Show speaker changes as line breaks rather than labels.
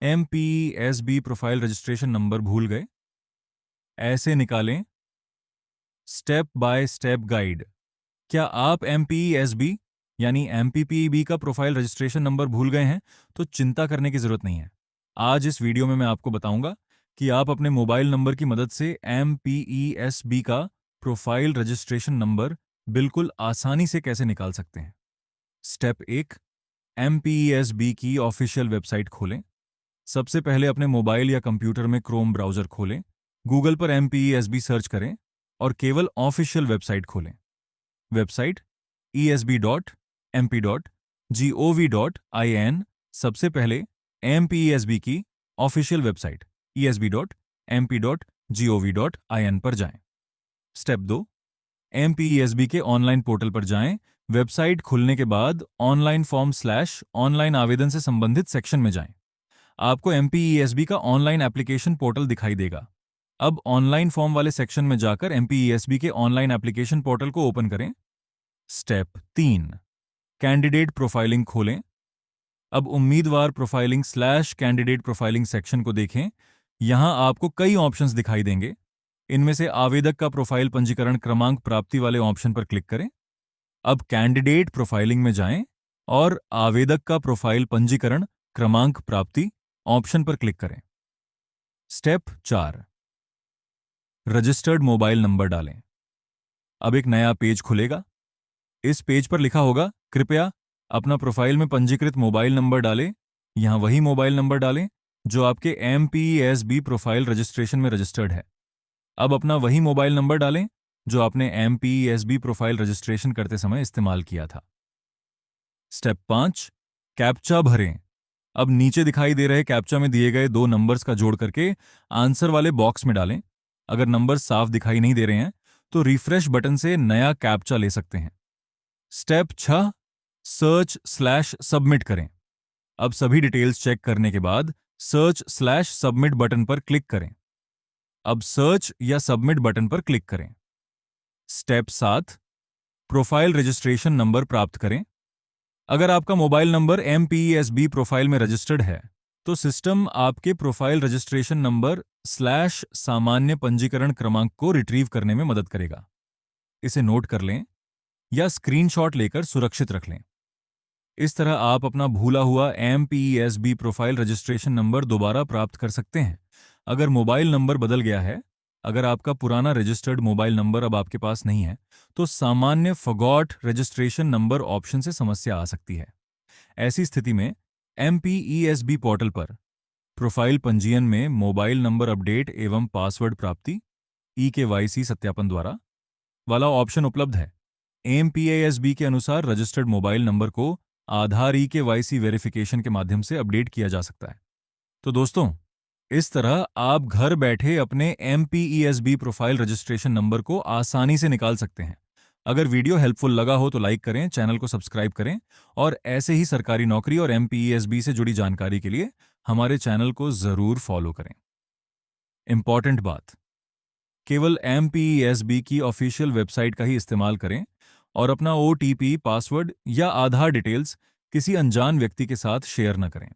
MPESB profile registration number भूल गए? ऐसे निकालें स्टेप बाय स्टेप गाइड। क्या आप MPESB यानी MPPEB का प्रोफाइल रजिस्ट्रेशन नंबर भूल गए हैं? तो चिंता करने की जरूरत नहीं है। आज इस वीडियो में मैं आपको बताऊंगा कि आप अपने मोबाइल नंबर की मदद से MPESB का प्रोफाइल रजिस्ट्रेशन नंबर बिल्कुल आसानी से कैसे निकाल सकते हैं। स्टेप 1, MPESB की ऑफिशियल वेबसाइट खोलें। सबसे पहले अपने मोबाइल या कंप्यूटर में क्रोम ब्राउजर खोलें, गूगल पर MPESB सर्च करें और केवल ऑफिशियल वेबसाइट खोलें। Website esb.mp.gov.in। सबसे पहले MPESB की ऑफिशियल वेबसाइट esb.mp.gov.in पर जाएं। स्टेप 2, MPESB के ऑनलाइन पोर्टल पर जाएं। वेबसाइट खुलने के बाद ऑनलाइन फॉर्म/ऑनलाइन आवेदन से संबंधित सेक्शन में जाएं। आपको MPESB का ऑनलाइन एप्लीकेशन पोर्टल दिखाई देगा। अब ऑनलाइन फॉर्म वाले सेक्शन में जाकर MPESB के ऑनलाइन एप्लीकेशन पोर्टल को ओपन करें। स्टेप 3, कैंडिडेट प्रोफाइलिंग खोलें। अब उम्मीदवार प्रोफाइलिंग/कैंडिडेट प्रोफाइलिंग सेक्शन को देखें। यहां आपको कई ऑप्शंस दिखाई देंगे। इनमें से आवेदक का प्रोफाइल पंजीकरण क्रमांक प्राप्ति वाले ऑप्शन पर क्लिक करें। अब कैंडिडेट प्रोफाइलिंग में जाएं और आवेदक का प्रोफाइल पंजीकरण क्रमांक प्राप्ति ऑप्शन पर क्लिक करें। स्टेप 4, रजिस्टर्ड मोबाइल नंबर डालें। अब एक नया पेज खुलेगा। इस पेज पर लिखा होगा, कृपया अपना प्रोफाइल में पंजीकृत मोबाइल नंबर डालें। यहां वही मोबाइल नंबर डालें जो आपके MPESB प्रोफाइल रजिस्ट्रेशन में रजिस्टर्ड है। अब अपना वही मोबाइल नंबर डालें जो आपने MPESB प्रोफाइल रजिस्ट्रेशन करते समय इस्तेमाल किया था। स्टेप 5, कैप्चा भरें। अब नीचे दिखाई दे रहे कैप्चा में दिए गए 2 नंबर्स का जोड़ करके आंसर वाले बॉक्स में डालें। अगर नंबर साफ दिखाई नहीं दे रहे हैं तो रिफ्रेश बटन से नया कैप्चा ले सकते हैं। स्टेप 6, सर्च/सबमिट करें। अब सभी डिटेल्स चेक करने के बाद सर्च/सबमिट बटन पर क्लिक करें। अब सर्च या सबमिट बटन पर क्लिक करें। स्टेप 7, प्रोफाइल रजिस्ट्रेशन नंबर प्राप्त करें। अगर आपका मोबाइल नंबर MPESB प्रोफाइल में रजिस्टर्ड है तो सिस्टम आपके प्रोफाइल रजिस्ट्रेशन नंबर/सामान्य पंजीकरण क्रमांक को रिट्रीव करने में मदद करेगा। इसे नोट कर लें या स्क्रीनशॉट लेकर सुरक्षित रख लें। इस तरह आप अपना भूला हुआ MPESB प्रोफाइल रजिस्ट्रेशन नंबर दोबारा प्राप्त कर सकते हैं। अगर मोबाइल नंबर बदल गया है, अगर आपका पुराना रजिस्टर्ड मोबाइल नंबर अब आपके पास नहीं है, तो सामान्य फॉरगॉट रजिस्ट्रेशन नंबर ऑप्शन से समस्या आ सकती है। ऐसी स्थिति में MPESB पोर्टल पर प्रोफाइल पंजीयन में मोबाइल नंबर अपडेट एवं पासवर्ड प्राप्ति EKYC सत्यापन द्वारा वाला ऑप्शन उपलब्ध है। MPESB के अनुसार रजिस्टर्ड मोबाइल नंबर को आधार EKYC वेरिफिकेशन के माध्यम से अपडेट किया जा सकता है। तो दोस्तों, इस तरह आप घर बैठे अपने MPESB प्रोफाइल रजिस्ट्रेशन नंबर को आसानी से निकाल सकते हैं। अगर वीडियो हेल्पफुल लगा हो तो लाइक करें, चैनल को सब्सक्राइब करें और ऐसे ही सरकारी नौकरी और MPESB से जुड़ी जानकारी के लिए हमारे चैनल को जरूर फॉलो करें। इंपॉर्टेंट बात, केवल MPESB की ऑफिशियल वेबसाइट का ही इस्तेमाल करें और अपना OTP, पासवर्ड या आधार डिटेल्स किसी अनजान व्यक्ति के साथ शेयर न करें।